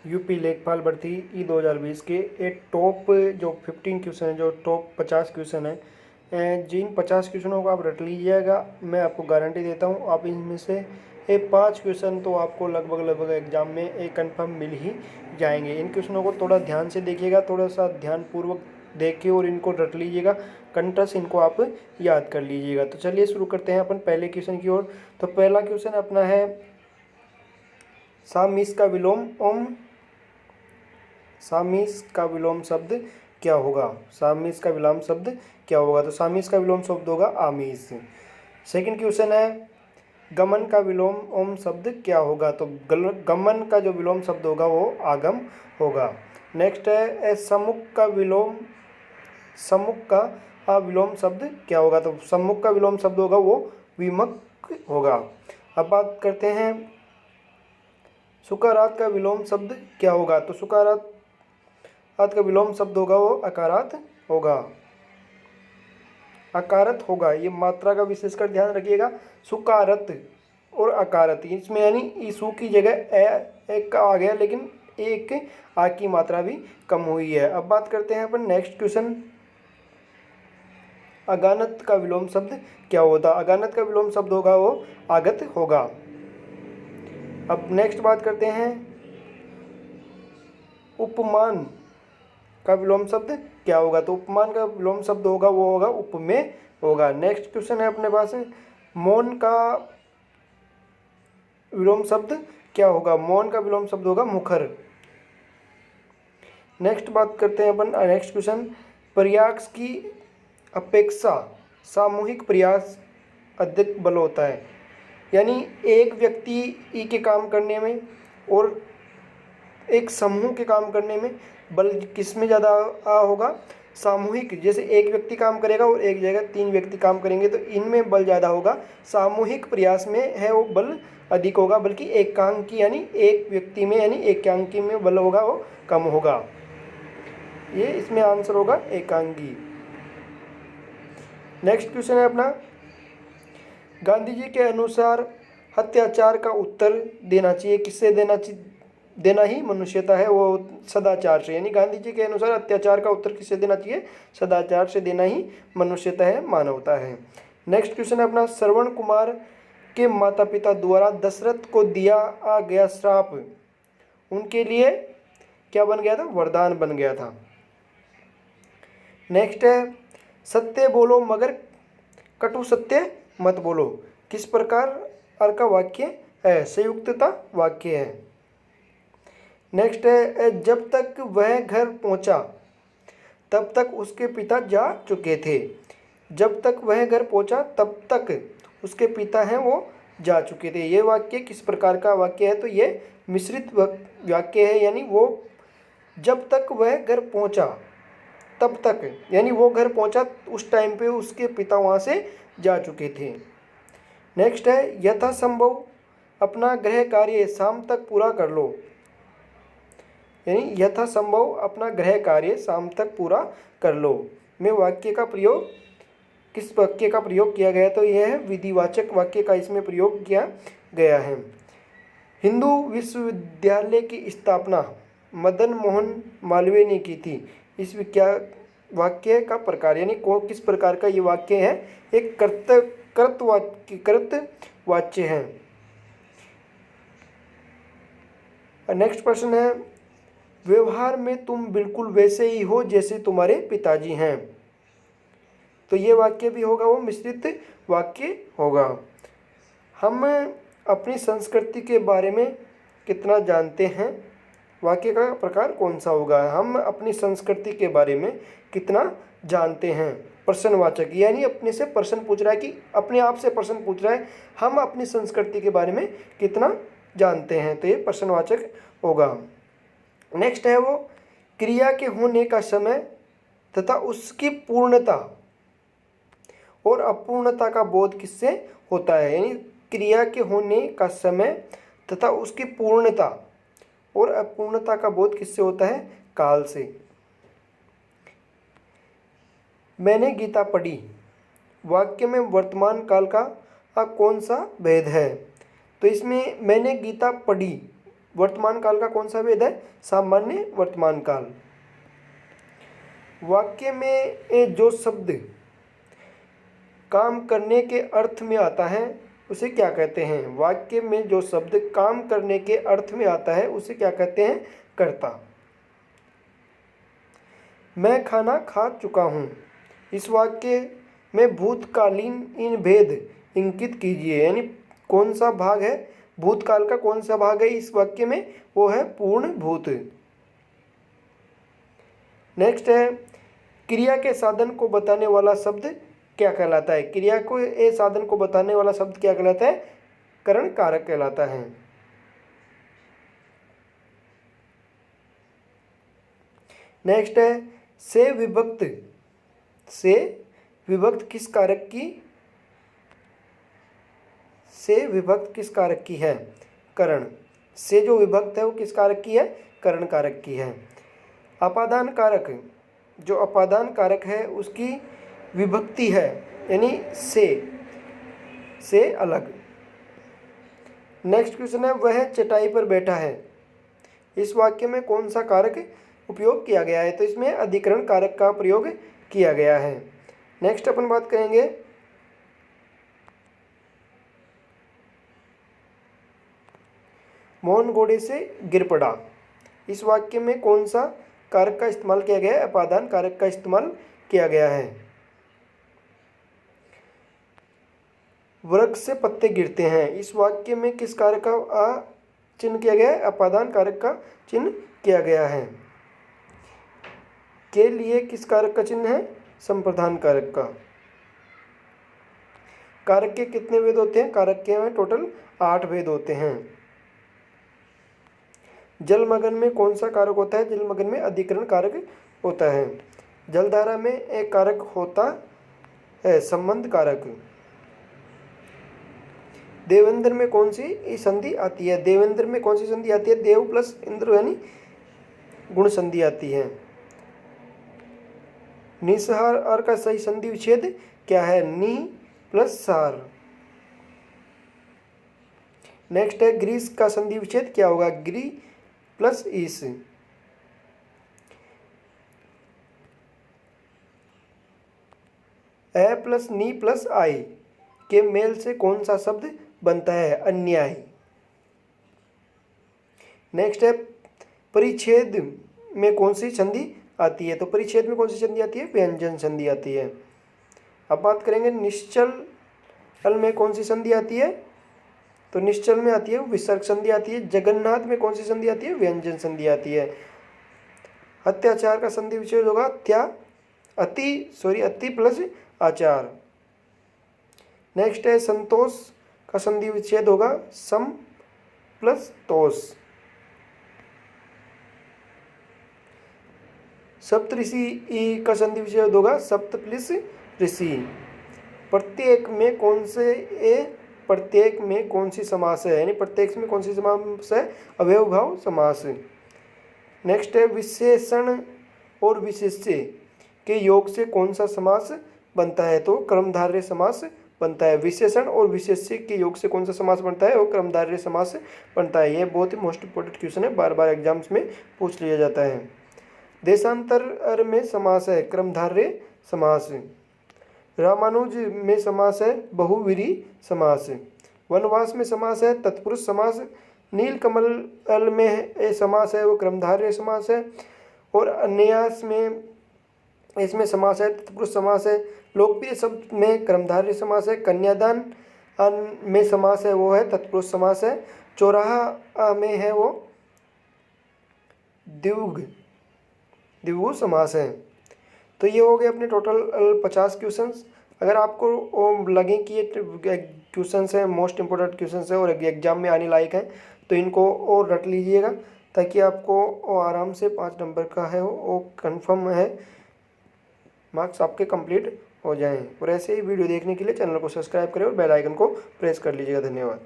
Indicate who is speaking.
Speaker 1: UP लेखपाल भर्ती ई 2020 के एक टॉप जो 15 क्वेश्चन है, जो टॉप 50 क्वेश्चन है, जिन 50 क्वेश्चनों को आप रट लीजिएगा, मैं आपको गारंटी देता हूँ आप इनमें से ये 5 क्वेश्चन तो आपको लगभग एग्जाम में एक कंफर्म मिल ही जाएंगे। इन क्वेश्चनों को थोड़ा ध्यान से देखिएगा, थोड़ा सा ध्यानपूर्वक देखिए और इनको रट लीजिएगा, कंठस्थ इनको आप याद कर लीजिएगा। तो चलिए शुरू करते हैं अपन पहले क्वेश्चन की ओर। तो पहला क्वेश्चन अपना है सामीस का विलोम ओम। सामीस का विलोम शब्द क्या होगा? सामीस का विलोम शब्द क्या होगा? तो सामीस का विलोम शब्द होगा आमीस। सेकंड क्वेश्चन है गमन का विलोम ओम शब्द क्या होगा? तो गमन का जो विलोम शब्द होगा वो आगम होगा। नेक्स्ट है सम्मुख का विलोम शब्द क्या होगा? तो सम्मुख का विलोम शब्द होगा वो विमुख होगा। अब बात करते हैं सुकारात का विलोम शब्द क्या होगा? तो सुकारात का विलोम शब्द होगा वो अकारात होगा, अकारत होगा। ये मात्रा का विशेषकर ध्यान रखिएगा, सुकारत और अकारत, इसमें यानी सु की जगह एक का आ गया, लेकिन एक आ की मात्रा भी कम हुई है। अब बात करते हैं अपन नेक्स्ट क्वेश्चन, अगानत का विलोम शब्द क्या होता? अगानत का विलोम शब्द होगा वो आगत होगा। अब नेक्स्ट बात करते हैं उपमान का विलोम शब्द क्या होगा? तो उपमान का विलोम शब्द होगा वो होगा उपमेय होगा। नेक्स्ट क्वेश्चन है अपने पास मौन का विलोम शब्द क्या होगा? मौन का विलोम शब्द होगा मुखर। नेक्स्ट बात करते हैं अपन नेक्स्ट क्वेश्चन, प्रयास की अपेक्षा सामूहिक प्रयास अधिक बल होता है। यानी एक व्यक्ति के काम करने में और एक समूह के काम करने में बल किस में ज़्यादा होगा? सामूहिक, जैसे एक व्यक्ति काम करेगा और एक जगह 3 व्यक्ति काम करेंगे तो इनमें बल ज़्यादा होगा। सामूहिक प्रयास में है वो बल अधिक होगा, बल्कि एकांकी यानी एक व्यक्ति में यानी एकांकी में बल होगा वो कम होगा। ये इसमें आंसर होगा एकांकी। नेक्स्ट क्वेश्चन है अपना, गांधी जी के अनुसार अत्याचार का उत्तर देना चाहिए किससे देना ही मनुष्यता है? वो सदाचार से। यानी गांधी जी के अनुसार अत्याचार का उत्तर किससे देना चाहिए? सदाचार से देना ही मनुष्यता है, मानवता है। नेक्स्ट क्वेश्चन है अपना, श्रवण कुमार के माता पिता द्वारा दशरथ को दिया गया श्राप उनके लिए क्या बन गया था? वरदान बन गया था। नेक्स्ट है सत्य बोलो मगर कटु सत्य मत बोलो, किस प्रकार का वाक्य है? संयुक्तता वाक्य है। नेक्स्ट है जब तक वह घर पहुंचा तब तक उसके पिता जा चुके थे। जब तक वह घर पहुंचा तब तक उसके पिता हैं वो जा चुके थे। ये वाक्य किस प्रकार का वाक्य है? तो ये मिश्रित वाक्य है। यानी वो जब तक वह घर पहुंचा तब तक, यानी वो घर पहुंचा उस टाइम पे उसके पिता वहाँ से जा चुके थे। नेक्स्ट है यथासंभव अपना गृह कार्य शाम तक पूरा कर लो। यानी यथासंभव अपना गृह कार्य शाम तक पूरा कर लो में वाक्य का प्रयोग, किस वाक्य का प्रयोग किया गया? तो यह है विधिवाचक वाक्य का इसमें प्रयोग किया गया है। हिंदू विश्वविद्यालय की स्थापना मदन मोहन मालवीय ने की थी। इस वाक्य का प्रकार यानी किस प्रकार का ये वाक्य है? एक कृतवाच्य है। नेक्स्ट प्रश्न है व्यवहार में तुम बिल्कुल वैसे ही हो जैसे तुम्हारे पिताजी हैं। तो ये वाक्य भी होगा वो मिश्रित वाक्य होगा। हम अपनी संस्कृति के बारे में कितना जानते हैं? वाक्य का प्रकार कौन सा होगा? हम अपनी संस्कृति के बारे में कितना जानते हैं? प्रश्नवाचक, यानी अपने से प्रश्न पूछ रहा है कि अपने आप से प्रश्न पूछ रहा है हम अपनी संस्कृति के बारे में कितना जानते हैं, तो ये प्रश्नवाचक होगा। नेक्स्ट है वो क्रिया के होने का समय तथा उसकी पूर्णता और अपूर्णता का बोध किससे होता है? यानी क्रिया के होने का समय तथा उसकी पूर्णता और अपूर्णता का बोध किससे होता है? काल से। मैंने गीता पढ़ी वाक्य में वर्तमान काल का कौन सा भेद है? तो इसमें मैंने गीता पढ़ी वर्तमान काल का कौन सा भेद है? सामान्य वर्तमान काल। वाक्य में जो शब्द काम करने के अर्थ में आता है उसे क्या कहते हैं? वाक्य में जो शब्द काम करने के अर्थ में आता है उसे क्या कहते हैं? कर्ता। मैं खाना खा चुका हूँ। इस वाक्य में भूतकालीन इन भेद इंगित कीजिए, यानी कौन सा भाग है भूतकाल का, कौन सा भाग है इस वाक्य में? वो है पूर्ण भूत। नेक्स्ट है, क्रिया के साधन को बताने वाला शब्द क्या कहलाता है? क्रिया को ए साधन को बताने वाला शब्द क्या कहलाता है? करण कारक कहलाता है। नेक्स्ट है, से विभक्त किस कारक की है? करण। से जो विभक्त है वो किस कारक की है? करण कारक की है। अपादान कारक, जो अपादान कारक है उसकी विभक्ति है, यानी से अलग। नेक्स्ट क्वेश्चन है, वह चटाई पर बैठा है। इस वाक्य में कौन सा कारक उपयोग किया गया है? तो इसमें अधिकरण कारक का प्रयोग किया गया है। नेक्स्ट अपन बात करेंगे मोहन घोड़े से गिर पड़ा। इस वाक्य में कौन सा कारक का इस्तेमाल किया गया है? अपादान कारक का इस्तेमाल किया गया है। वृक्ष से पत्ते गिरते हैं। इस वाक्य में किस कारक का चिन्ह किया गया है? अपादान कारक का चिन्ह किया गया है। के लिए किस कारक का चिन्ह है? संप्रधान कारक का। कारक के कितने भेद होते हैं? कारक के में टोटल 8 भेद होते हैं। जलमग्न में कौन सा कारक होता है? जलमग्न में अधिकरण कारक होता है। जलधारा में एक कारक होता है संबंध कारक। देवेंद्र में कौन सी संधि आती है? देवेंद्र में कौन सी संधि आती है? देव प्लस इंद्र यानी गुण संधि आती है। निसहार का सही संधि विच्छेद क्या है? नि प्लस सार। नेक्स्ट है, ग्रीस का संधि विच्छेद क्या होगा? ग्री प्लस ईस। ए प्लस नी प्लस आई के मेल से कौन सा शब्द बनता है? अन्याय। नेक्स्ट है, परिच्छेद में कौन सी संधि आती है? तो परिच्छेद में कौन सी संधि आती है? व्यंजन संधि आती है। अब बात करेंगे निश्चल में कौन सी संधि आती है? तो निश्चल में आती है विसर्ग संधि आती है। जगन्नाथ में कौन सी संधि आती है? व्यंजन संधि आती है। अत्याचार का संधि विच्छेद होगा अति प्लस आचार। नेक्स्ट है, संतोष का संधि विच्छेद होगा सम प्लस तोष। सप्तऋषि का संधि विच्छेद होगा सप्त प्लस ऋषि। प्रत्येक में कौन सी समास है? यानी प्रत्येक में कौन सी समास है? अवयव भाव समास। नेक्स्ट है, विशेषण और विशेष्य के योग से कौन सा समास बनता है? तो कर्मधारय समास बनता है। विशेषण और विशेष्य के योग से कौन सा समास बनता है? वो कर्मधारय समास बनता है। ये बहुत ही मोस्ट इंपोर्टेंट क्वेश्चन है, बार बार एग्जाम्स में पूछ लिया जाता है। देशांतर में समास है कर्मधारय समास। रामानुज में समास है बहुव्रीहि समास। वनवास में समास है तत्पुरुष समास। नीलकमल में समास है वो कर्मधारय समास है। और अन्यास में इसमें समास है तत्पुरुष समास है। लोकप्रिय शब्द में कर्मधारय समास है। कन्यादान में समास है वो है तत्पुरुष समास है। चौराहा में है वो द्विगु समास है। तो ये हो गए अपने टोटल 50 क्वेश्चंस। अगर आपको लगे कि ये क्वेश्चंस हैं मोस्ट इंपोर्टेंट क्वेश्चंस है और एग्जाम में आने लायक हैं तो इनको और रट लीजिएगा ताकि आपको आराम से 5 नंबर का है वो कंफर्म है मार्क्स आपके कंप्लीट हो जाएं। और ऐसे ही वीडियो देखने के लिए चैनल को सब्सक्राइब करें और बेल आइकन को प्रेस कर लीजिएगा। धन्यवाद।